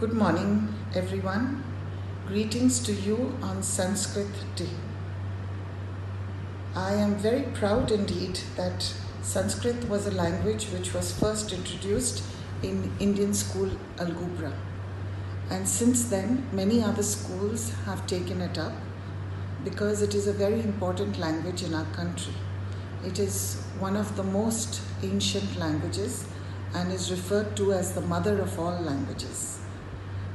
Good morning, everyone. Greetings to you on Sanskrit Day. I am very proud indeed that Sanskrit was a language which was first introduced in Indian school Al-Gubra. And since then, many other schools have taken it up because it is a very important language in our country. It is one of the most ancient languages and is referred to as the mother of all languages.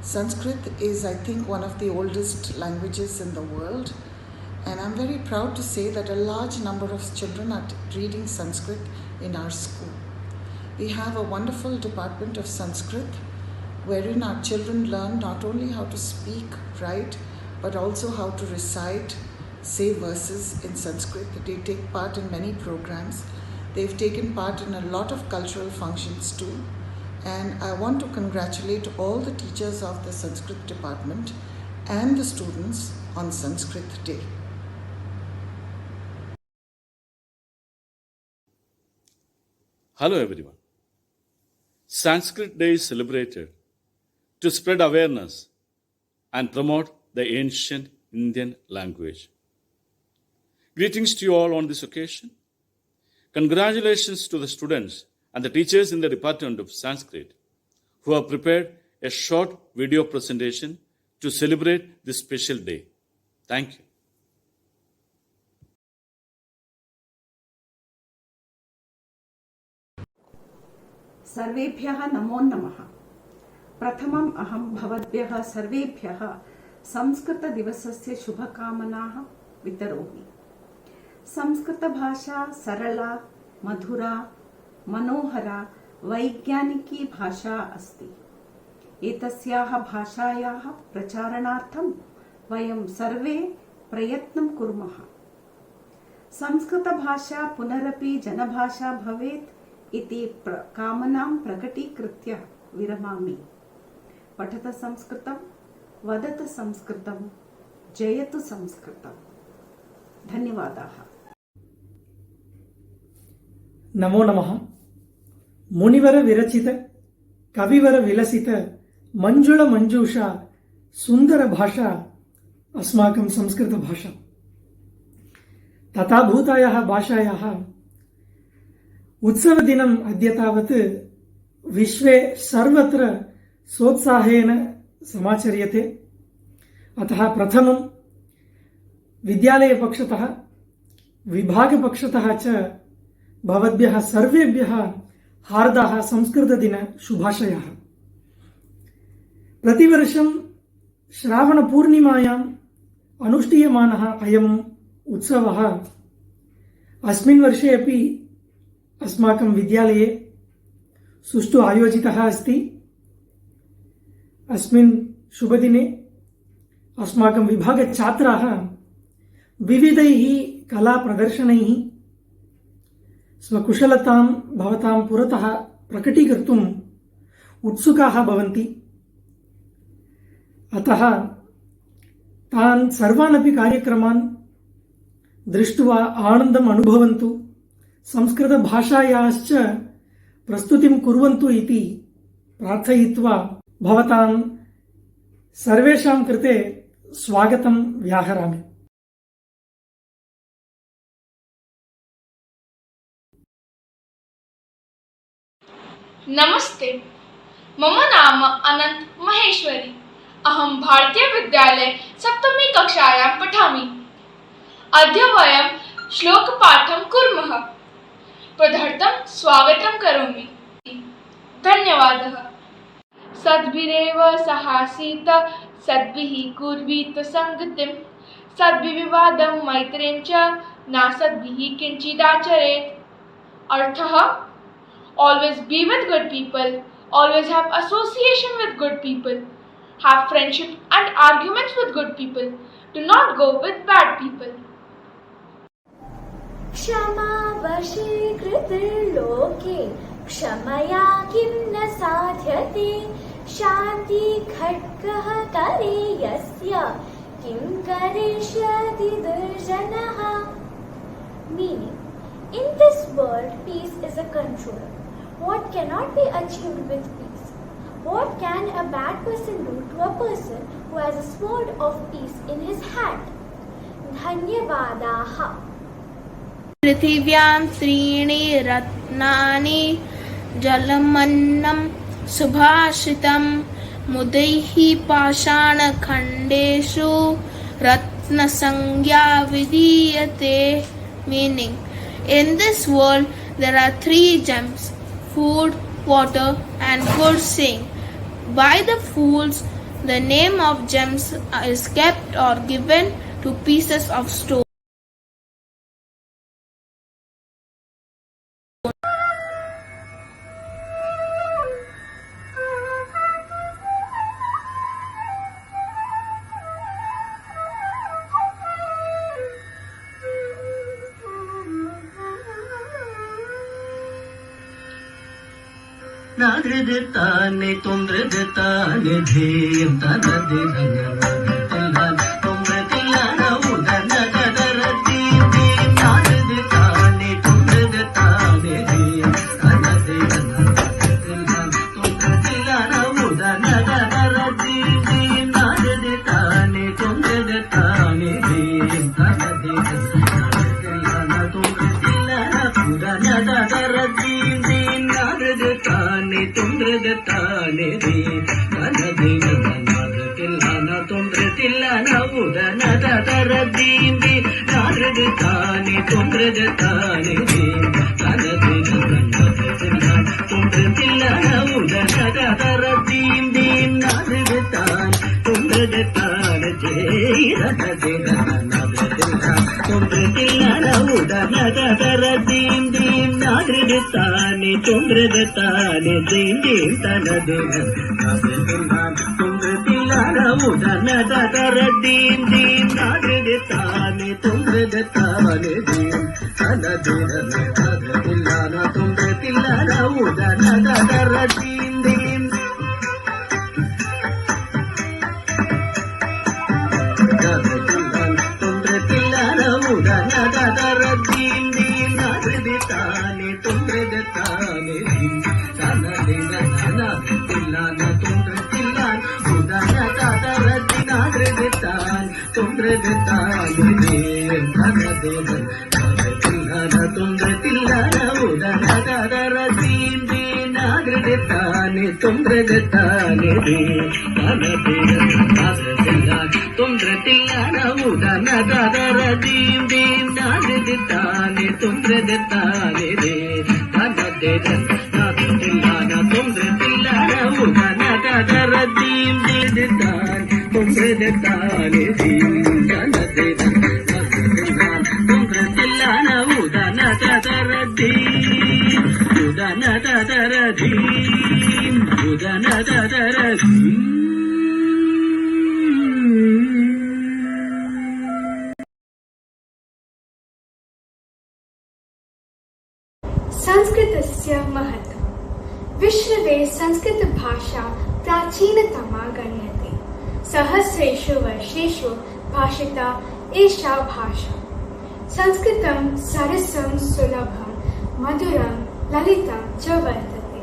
Sanskrit is, I think, one of the oldest languages in the world, and I'm very proud to say that a large number of children are reading Sanskrit in our school. We have a wonderful department of Sanskrit wherein our children learn not only how to speak, write, but also how to recite, say verses in Sanskrit. They take part in many programs. They've taken part in a lot of cultural functions too. And I want to congratulate all the teachers of the Sanskrit department and the students on Sanskrit Day. Hello everyone. Sanskrit Day is celebrated to spread awareness and promote the ancient Indian language. Greetings to you all on this occasion. Congratulations to the students and the teachers in the Department of Sanskrit who have prepared a short video presentation to celebrate this special day. Thank you. सर्वेभ्यः नमो नमः। प्रथमम् अहं भवद्भ्यः सर्वेभ्यः संस्कृतदिवसस्य शुभकामनाः वितरोमि। संस्कृतभाषा सरला, मधुरा, मनोहरा, वैज्ञानिकी भाषा अस्ति। एतस्याः भाषायाः प्रचारणार्थं वयं सर्वे प्रयत्नं कुर्मः। संस्कृतभाषा पुनरपि जनभाषा भवेत् इति कामनां प्रकटीकृत्य विरमामि। पठत संस्कृतं, वदत संस्कृतं, जयतु संस्कृतं। धन्यवादाः। नमो नमः। मुनिवर विरचित कविवर विलसित मंजुल मंजूषा सुंदर भाषा अस्माकं संस्कृत भाषा। तथा भूतायाः भाषायाः उत्सव दिनम् अद्य तावत् विश्वे सर्वत्र सोत्साहेन समाचर्यते। अतः प्रथमं विद्यालयपक्षतः विभागपक्षतः च भवद्भ्यः सर्वेभ्यः हार्दाः संस्कृतदिन शुभाशयाः। प्रतिवर्षं श्रावणपूर्णिमायाम् अनुष्ठीयमानः अयम् उत्सवः अस्मिन् वर्षे अपि अस्माकं विद्यालये सुष्ठु आयोजितः अस्ति। अस्मिन् शुभदिने अस्माकं विभागछात्राः विविधैः कलाप्रदर्शनैः स्वकुशलतां भवतां पुरतः प्रकटीकर्तुम् उत्सुकाः भवन्ति। अतः तान् सर्वानपि कार्यक्रमान् दृष्ट्वा आनन्दम् अनुभवन्तु, संस्कृतभाषायाश्च प्रस्तुतिं कुर्वन्तु इति प्रार्थयित्वा भवतां सर्वेषां कृते स्वागतं व्याहरामि। नमस्ते, मम नाम अनंत महेश्वरी। अहं भारतीय विद्यालये सप्तमी कक्षायां पठामि। अद्य वयं श्लोकपाठं कुर्मः। प्रथमं स्वागतं करोमि। धन्यवादः। सद्भिरेव सहासीत, सद्भिः कुर्वीत संगतिं, सद्भिर्विवादं मैत्रीं च, नासद्भिः किंचिदाचरेत्। अर्थः: always be with good people, always have association with good people, have friendship and arguments with good people, do not go with bad people. क्षमा वशीकृतिर्लोके क्षमया किं न साध्यते, शान्ति खड्गः करे यस्य किं करिष्यति दुर्जनः। Meaning, in this world, peace is a control. What cannot be achieved with peace? What can a bad person do to a person who has a sword of peace in his hand? Dhanyavadaha. पृथिव्यां त्रीणि रत्नानि जलमन्नं सुभाषितं मुदैः पाषाणखण्डेषु रत्नसंज्ञा विधीयते. Meaning, in this world there are 3 gems: food, water and good saying. By the fools, the name of gems is kept or given to pieces of stone. ನಾದ್ರದತಾನೆ ತೊಂದ್ರದತಾನೆ ಧೇಯಂ ತನದೆ ಧನನ ತೊಂದ್ರತಿಲ್ಲ ಉದನದರತಿ ನಾದ್ರದತಾನೆ ತೊಂದ್ರದತಾನೆ ಧೇಯಂ ತನದೆ ತೊಂದ್ರತಿಲ್ಲ ಉದನದರತಿ ನಾದ್ರದತಾನೆ ತೊಂದ್ರದತಾನೆ ಧೇಯಂ ತನದೆ ತೊಂದ್ರತಿಲ್ಲ ಉದನದರತಿ ತಾನೆ ತೊಂದ್ರದ ತಾನೆ ರೇ ನನದೇ ನನ್ನದಕ್ಕೆಲ್ಲ ತೊಂದ್ರತಿಲ್ಲ ನವುದನದ ತರದೀಂದಿ ನಾರದ ತಾನೆ ತೊಂದ್ರದ ತಾನೆ ರೇ ನನದೇ ನನ್ನದಕ್ಕೆಲ್ಲ ತೊಂದ್ರತಿಲ್ಲ ನವುದನದ ತರದೀಂದಿ ನಾರದ ತಾನೆ ತೊಂದ್ರದ ತಾನೆ ಜೇ ನನದೇ ನನ್ನದಕ್ಕೆಲ್ಲ ತೊಂದ್ರತಿಲ್ಲ ನವುದನದ ತರದೀಂದಿ ನಾದ್ರದ ತಾನೆ ತೊಂದ್ರದ ತಾನೆ ಜೈಂದಿ ತನದೆ ತೊಂದ್ರತಿಲ್ಲ ನವುದನದ ತರದೀಂದಿ ನಾದ್ರದ ತಾನೆ ತೊಂದ್ರದ ತಾನೆ ತನದೆ ನಾದ್ರತಿಲ್ಲ ತೊಂದ್ರತಿಲ್ಲ ನವುದನದ ತರದೀಂದಿ ತೊಂದ್ರತಿಲ್ಲ ನವುದನದ ತರದೀಂದಿ ನಾದ್ರದ ತಾನೆ ತೊಂದ್ರದ ತಾನೆ ತನದೆ ನನದಿಲ್ಲ ತೊಂದ್ರತಿಲ್ಲ ಉದನದ ತರದಿ ನಾದ್ರದ ತಾನೆ ತೊಂದ್ರದ ತಾನೆ ತನದೆ ನನದಿಲ್ಲ ತೊಂದ್ರತಿಲ್ಲ ಉದನದ ತರದೀಂದಿ ನಾದ್ರದ ತಾನೆ ತೊಂದ್ರದ ತಾನೆ ತನದೆ ನಾದ್ರತಿಲ್ಲ ತೊಂದ್ರತಿಲ್ಲ ಉದನದ ತರದೀಂದಿ ನಾದ್ರದ ತಾನೆ ತೊಂದ್ರದ ತಾನೆ ರೇ ತನದೆ ನಾದ್ರತಿಲ್ಲ ತೊಂದ್ರತಿಲ್ಲ ಉದನದ ತರದೀಂದಿ ತಾನೆ ತೊಂದ್ರದ ತಾನೆ ತನದೆ ತೊಂದ್ರತಿಲ್ಲ ಉದನದ ತರದಿ ಉದನದ ತರದಿ ಉದನದ ತರದಿ. संस्कृतस्य महत्त्वम्. विश्वे संस्कृतभाषा प्राचीनतमा गण्यते. सहस्रेषु वर्षेषु भाषिता एषा भाषा. संस्कृतं सरसं सुलभं मधुरं ललितं च वर्तते.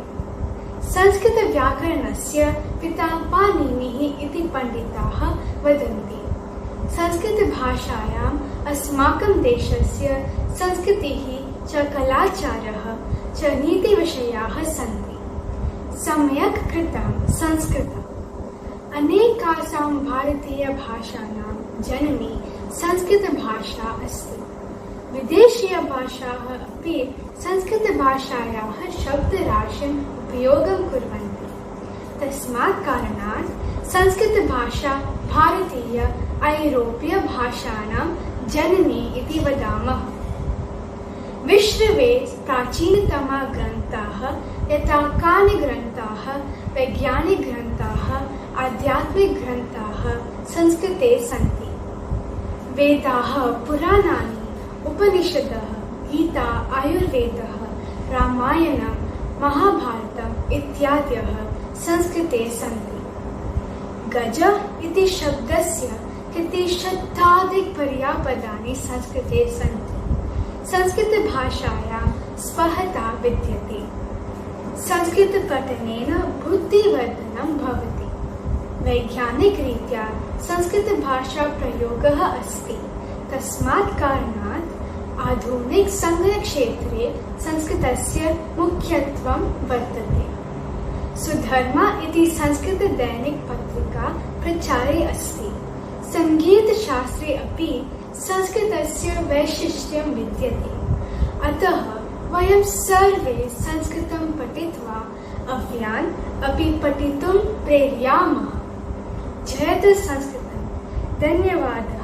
संस्कृतव्याकरणस्य पिता पाणिनिः इति पण्डिताः वदन्ति. संस्कृतभाषायाम् अस्माकं देशस्य संस्कृतिः च कलाचारः च नीतिविषयाः सन्ति. सम्यक् कृतं संस्कृतम्. अनेकासां भारतीयभाषाणां जननी संस्कृतभाषा अस्ति. विदेशीयभाषाः अपि संस्कृतभाषायाः शब्दराशिम् उपयोगं कुर्वन्ति. तस्मात् कारणात् संस्कृतभाषा भारतीय ऐरोप्यभाषाणां जननी इति वदामः. विश्वे प्राचीनतमा ग्रन्थाः यथा कानि ग्रन्थाः वैज्ञानिकग्रन्थाः आध्यात्मिकग्रन्थाः संस्कृते सन्ति. वेदाः पुराणानि उपनिषदः गीता आयुर्वेदः रामायणं महाभारतम् इत्यादयः संस्कृते सन्ति. गज इति शब्दस्य कति शताधिकपर्यायपदानि संस्कृते सन्ति. संस्कृतभाषायां स्पष्टता विद्यते. संस्कृतपठनेन बुद्धिवर्धनं भवति। वैज्ञानिकरीत्या संस्कृतभाषाप्रयोगः अस्ति। तस्मात् कारणात् आधुनिकसङ्गणकक्षेत्रे संस्कृतस्य मुख्यत्वं वर्तते। सुधर्मा इति संस्कृतदैनिकपत्रिका प्रचारे अस्ति। सङ्गीतशास्त्रे अपि संस्कृतस्य वैशिष्ट्यं विद्यते। अतः वयं सर्वे संस्कृतं पठित्वा अव्यान् अपि पठितुं प्रेरयामः। जयतु संस्कृतम्। धन्यवादः।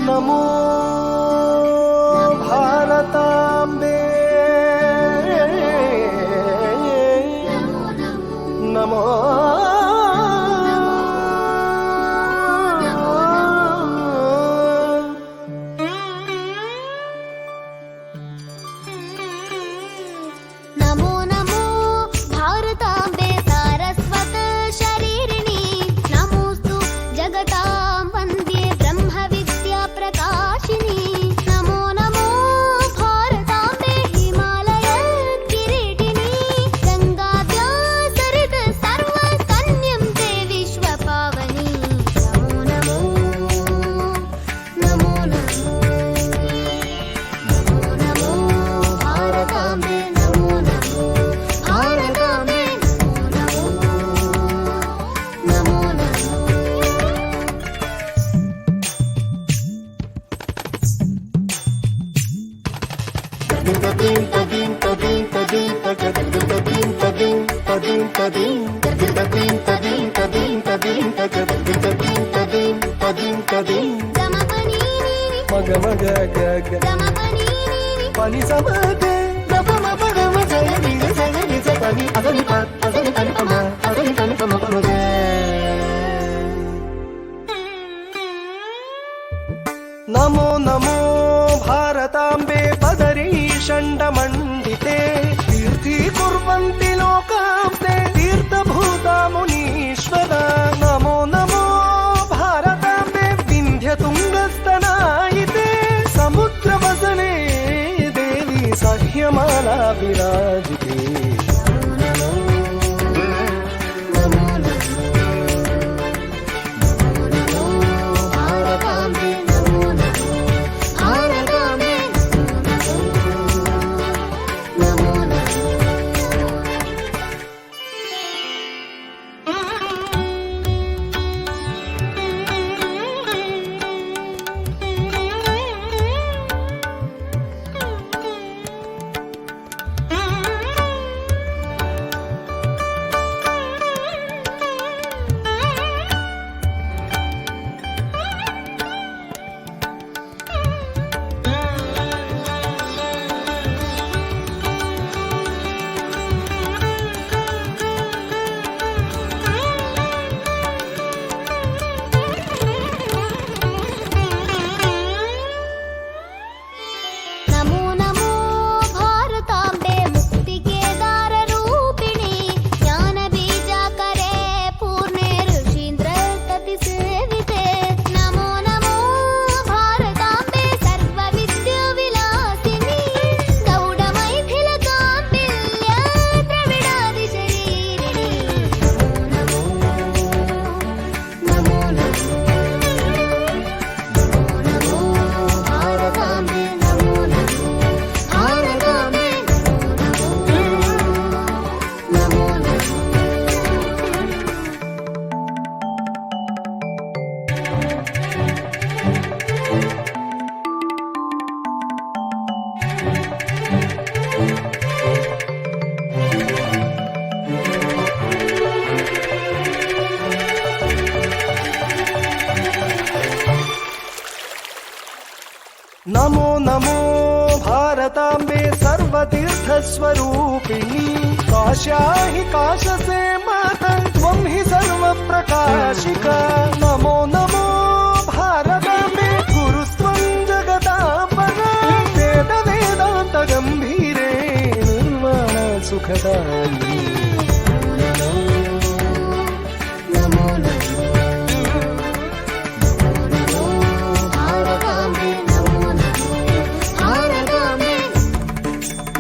नमो भारताम्बे नमो नमो नमो भारताम्बे सारस्वत शरीरिणी नमोस्तु जगतां वन्द्ये ब्रह्मविद्या प्रकाशिनी नमो नमो भारताम्बे हिमालय किरीटिनी गङ्गाव्यासरित सर्वकन्यं ते विश्वपावनी नमो नमो नमो नमो नमो नमो भारताम्बे नमो नमो भारताम्बे नमो नमो नमो मग मग ग पनि समगे गप मप गम जय निज जय निज पनि अदनि पनि पम अदनि पनि पम पम गे नमो नमो भारताम्बे बदरी षण्डमण्डिते तीर्थीकुर्वन्ति लोकान्ते तीर्थभूता मुनीश्वरा नमो नमो भारताम्बे विन्ध्यतुङ्गस्तनायिते समुद्रवसने देवी सह्यमाला विराजिते भारताम्बे नमो नमो भारताम्बे नमो नमो नमो नमो भारताम्बे मुक्तिकेदाररूपिणी ज्ञानबीजाकरे पूर्णे ऋषीन्द्रततिसेविते नमो नमो भारताम्बे सर्वविद्याविलासिनी गौडमैथिलकाम्बिल्य द्रविडादिशरीरिणी नमो नमो नमो नमो भारताम्बे नमो नमो भारताम्बे नमो नमो नमो नमो भारताम्बे सर्वतीर्थस्वरूपिणी काश्या हि काशसे माता त्वं हि सर्वप्रकाशिका नमो नमो भारताम्बे गुरुस्थ सुखदायिनी नमो नमो नमो भारताम्बे नमो नमो भारताम्बे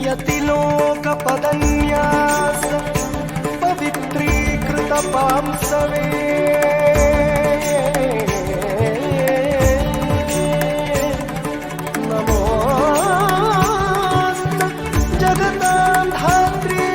यतिलोकपदन्यास पवित्रीकृत पांसवे नमो भारताम्बे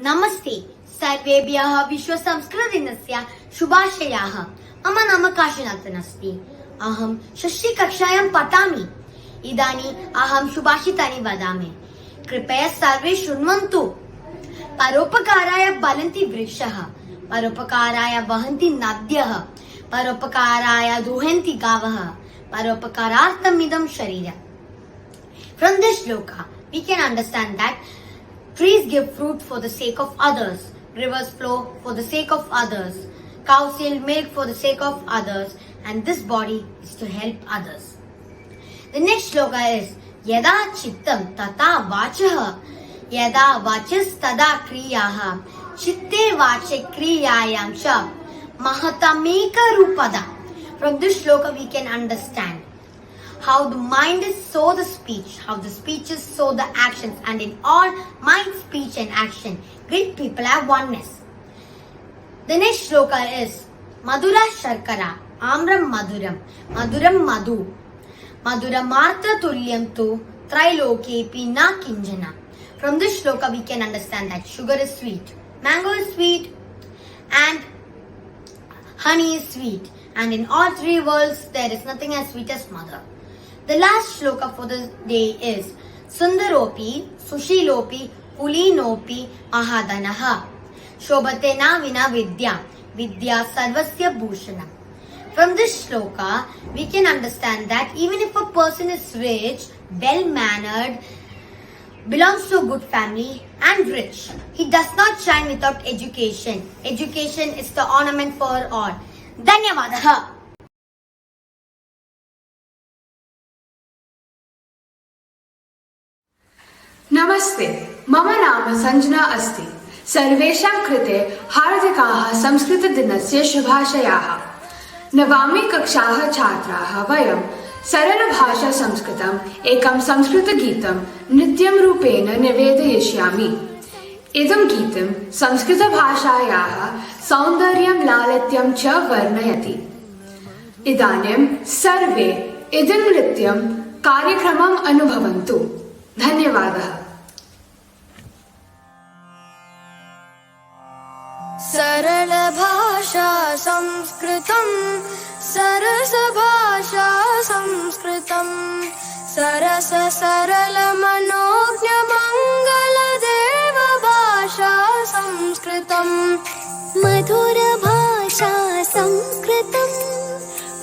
नमस्ते सर्वेभ्यः विश्व संस्कृत दिनस्य शुभाशयाः। मम नाम काशीनाथन् अस्ति। अहं षष्ठी कक्षायां पठामि। इदानीं अहं सुभाषितानि वदामि। कृपया सर्वे शृण्वन्तु। परोपकाराय फलन्ति वृक्षः, परोपकाराय वहन्ति नद्यः, परोपकाराय दुहन्ति गावः, परोपकारार्थमिदं शरीरम्. From this shloka, we can understand that trees give fruit for the sake of others, rivers flow for the sake of others, cows yield milk for the sake of others, and this body is to help others. The next shloka is Yada chittam tata vachah, Yada vachas tada kriyaha, Chitte vache kriyayam cha, Mahatameka rupada. From this shloka we can understand how the mind is so the speech, how the speech is so the actions, and in all mind, speech and action, great people have oneness. The next shloka is Madhura Sharkara, Amram Madhuram, Madhuram Madhu, Madhuramartha Tulyam tu Trilokepi na Kinjana. From this shloka we can understand that sugar is sweet, mango is sweet, and honey is sweet, and in all three worlds there is nothing as sweet as mother. The last shloka for the day is Sundaropi, Sushilopi, Pulinopi, Mahadanaha. Shobhatena vina vidya, vidya sarvasya bhushanam. From this shloka, we can understand that even if a person is rich, well-mannered, belongs to a good family and rich, he does not shine without education. Education is the ornament for all. Dhanyavadaha. नमस्ते, मम नाम संजना अस्ति। सर्वेषां कृते हार्दिकाः संस्कृतदिनस्य शुभाशयाः। नवमी कक्षाः छात्राः वयं सरलभाषा संस्कृतम् एकं संस्कृतगीतं नृत्यं रूपेण निवेदयिष्यामि। इदं गीतं संस्कृतभाषायाः सौन्दर्यं लालित्यं च वर्णयति। इदानीं सर्वे इदं नृत्यं कार्यक्रमम् अनुभवन्तु। धन्यवादः। सरल भाषा संस्कृतं, सरस भाषा संस्कृतं, सरस सरल मनोज्ञ मंगल देव भाषा संस्कृतं, मधुर भाषा संस्कृतं,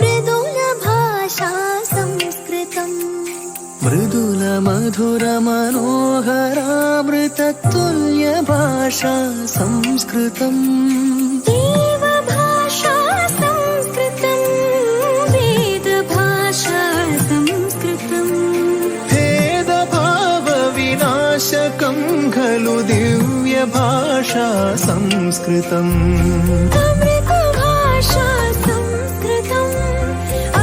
मृदुल भाषा संस्कृतं, मृदुल मधुर मनोहरामृततुल्य भाषा संस्कृतम्, देव भाषा संस्कृतं, वेद भाषा संस्कृतं, भेद भाव विनाशकं खलु दिव्य भाषा संस्कृतम्, अमृत भाषा संस्कृतं,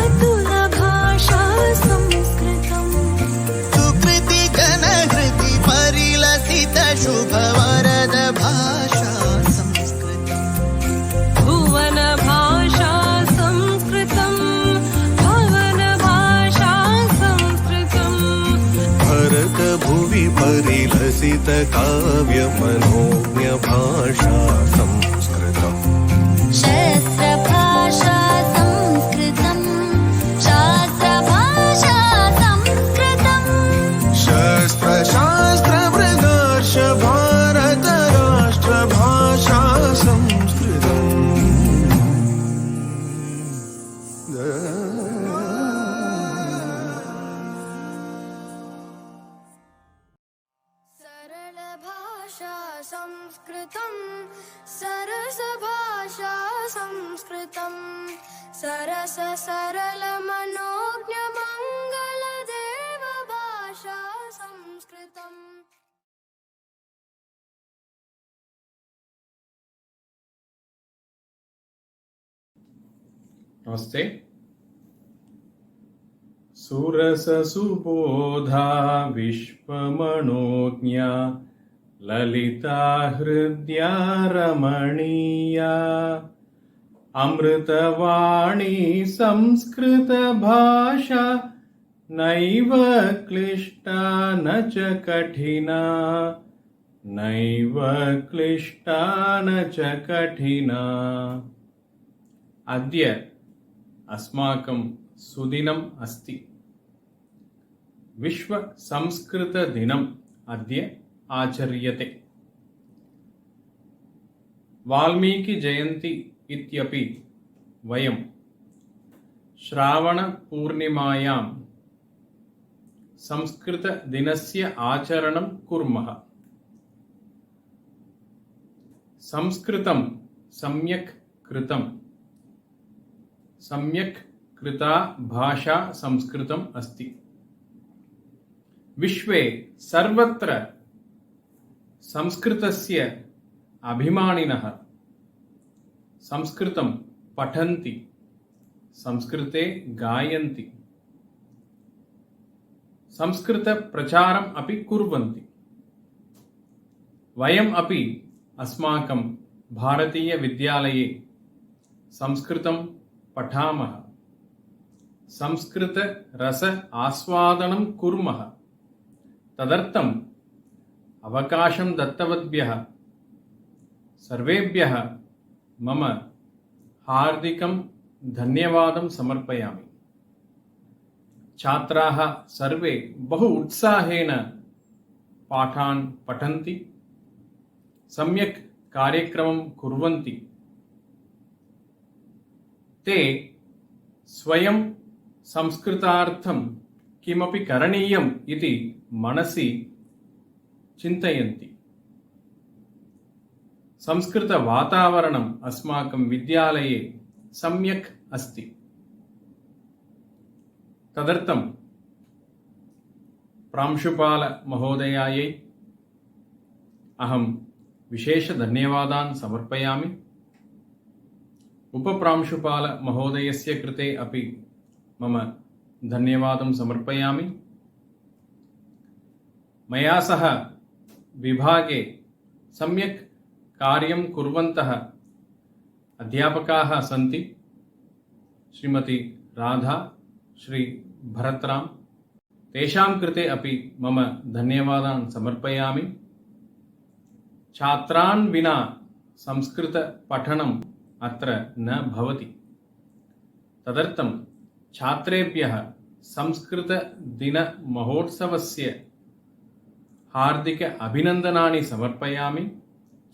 अतुल भाषा संस्कृतं, सुकृति जनहृति परिलसित शुभवरद भाषा संस्कृतम्, भुवन भाषा संस्कृतं, भवन भाषा संस्कृतं, भरत भुवि परिलसित काव्य मनोज्ञ भाषा संस्कृतम्, शस्त्र भाषा संस्कृतं, शास्त्र भाषा संस्कृतं, शस्त्र शास्त्र मृगार्ष भारत राष्ट्र भाषा संस्कृतम्। सरल भाषा संस्कृतं, सरस भाषा संस्कृतं, सरस सरल मनोज्ञ मंगल देव भाषा संस्कृतम्. नमस्ते। सुरससुबोधा विश्वमनोज्ञा ललिता हृद्या रमणीया अमृतवाणी संस्कृतभाषा नैव क्लिष्टा न च कठिना नैव क्लिष्टा न च कठिना। अद्य अस्माकं सुदिनम् अस्ति। विश्व संस्कृत दिनम् अद्य आचर्यते। वाल्मीकि जयन्ती इत्यपि वयं श्रावण पूर्णिमायां संस्कृत दिनस्य आचरणं कुर्मः। संस्कृतं सम्यक् कृतं, सम्यक् कृता भाषा संस्कृतम् अस्ति। विश्वे सर्वत्र संस्कृतस्य अभिमानिनः संस्कृतं पठन्ति, संस्कृते गायन्ति, संस्कृतप्रचारम् अपि कुर्वन्ति। वयम् अपि अस्माकं भारतीयविद्यालये संस्कृतं पठामः, संस्कृतरस आस्वादनं कुर्मः। तदर्थम् अवकाशं दत्तवद्भ्यः सर्वेभ्यः मम हार्दिकं धन्यवादं समर्पयामि। छात्राः सर्वे बहु उत्साहेन पाठान् पठन्ति, सम्यक् कार्यक्रमं कुर्वन्ति। ते स्वयं संस्कृतार्थं किमपि करणीयम् इति मनसि चिन्तयन्ति। संस्कृतवातावरणम् अस्माकं विद्यालये सम्यक् अस्ति। तदर्थं प्रांशुपालमहोदयायै अहं विशेषधन्यवादान् समर्पयामि। उपप्रांशुपालमहोदयस्य कृते अपि मम धन्यवादं समर्पयामि। मया सह विभागे सम्यक् कार्यं कुर्वन्तः अध्यापकाः सन्ति। श्रीमती राधा, श्री भरतराम, तेषां कृते अपि मम धन्यवादान् समर्पयामि। छात्रान् विना संस्कृतपठनम् अत्र न भवति। तदर्थं छात्रेभ्यः संस्कृतदिनमहोत्सवस्य हार्दिक अभिनन्दनानि समर्पयामि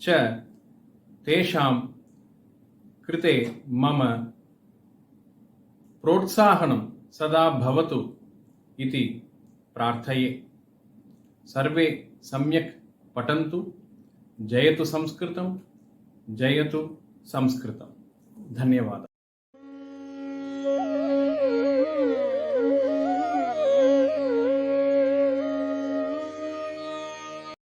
च। तेषां कृते मम प्रोत्साहनं सदा भवतु इति प्रार्थये। सर्वे सम्यक् पठन्तु। जयतु संस्कृतं, जयतु संस्कृतं। धन्यवादः।